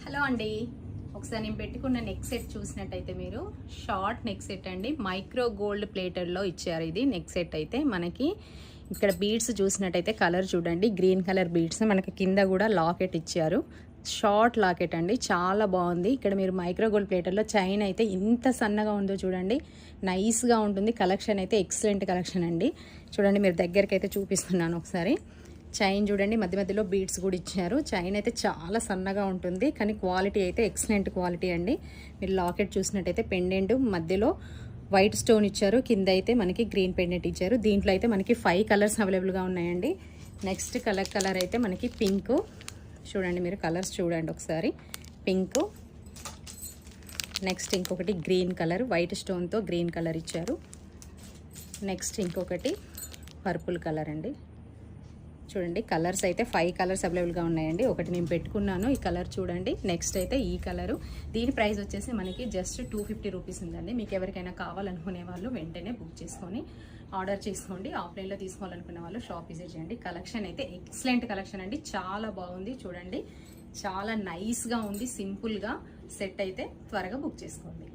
Hello అండి, ఒకసారి నేను పెట్టుకున్న నెక్ సెట్ చూసినట్టయితే మీరు షార్ట్ నెక్ సెట్ అండి, మైక్రో గోల్డ్ ప్లేటెడ్లో ఇచ్చారు. ఇది నెక్ సెట్ అయితే మనకి ఇక్కడ బీడ్స్ చూసినట్టయితే కలర్ చూడండి, గ్రీన్ కలర్ బీడ్స్. మనకి కింద కూడా లాకెట్ ఇచ్చారు, షార్ట్ లాకెట్ అండి, చాలా బాగుంది. ఇక్కడ మీరు మైక్రో గోల్డ్ ప్లేటర్లో చైన్ అయితే ఇంత సన్నగా ఉందో చూడండి, నైస్గా ఉంటుంది. కలెక్షన్ అయితే ఎక్సలెంట్ కలెక్షన్ అండి. చూడండి, మీరు దగ్గరికి అయితే చూపిస్తున్నాను ఒకసారి. చైన్ చూడండి, మధ్య మధ్యలో బీడ్స్ కూడా ఇచ్చారు. చైన్ అయితే చాలా సన్నగా ఉంటుంది, కానీ క్వాలిటీ అయితే ఎక్సలెంట్ క్వాలిటీ అండి. మీరు లాకెట్ చూసినట్టయితే పెండెంట్ మధ్యలో వైట్ స్టోన్ ఇచ్చారు, కింద అయితే మనకి గ్రీన్ పెండెంట్ ఇచ్చారు. దీంట్లో అయితే మనకి 5 కలర్స్ అవైలబుల్గా ఉన్నాయండి. నెక్స్ట్ కలర్ అయితే మనకి పింక్. చూడండి, మీరు కలర్స్ చూడండి ఒకసారి. పింక్, నెక్స్ట్ ఇంకొకటి గ్రీన్ కలర్, వైట్ స్టోన్తో గ్రీన్ కలర్ ఇచ్చారు. నెక్స్ట్ ఇంకొకటి పర్పుల్ కలర్ అండి. చూడండి, కలర్స్ అయితే 5 కలర్స్ అవైలబుల్గా ఉన్నాయండి. ఒకటి నేను పెట్టుకున్నాను, ఈ కలర్ చూడండి. నెక్స్ట్ అయితే ఈ కలరు. దీని ప్రైస్ వచ్చేసి మనకి జస్ట్ 250 రూపీస్ ఉందండి. మీకు ఎవరికైనా కావాలనుకునే వాళ్ళు వెంటనే బుక్ చేసుకొని ఆర్డర్ చేసుకోండి. ఆఫ్లైన్లో తీసుకోవాలనుకునే వాళ్ళు షాప్ విజిట్ చేయండి. కలెక్షన్ అయితే ఎక్సలెంట్ కలెక్షన్ అండి, చాలా బాగుంది. చూడండి, చాలా నైస్గా ఉంది. సింపుల్గా సెట్ అయితే త్వరగా బుక్ చేసుకోండి.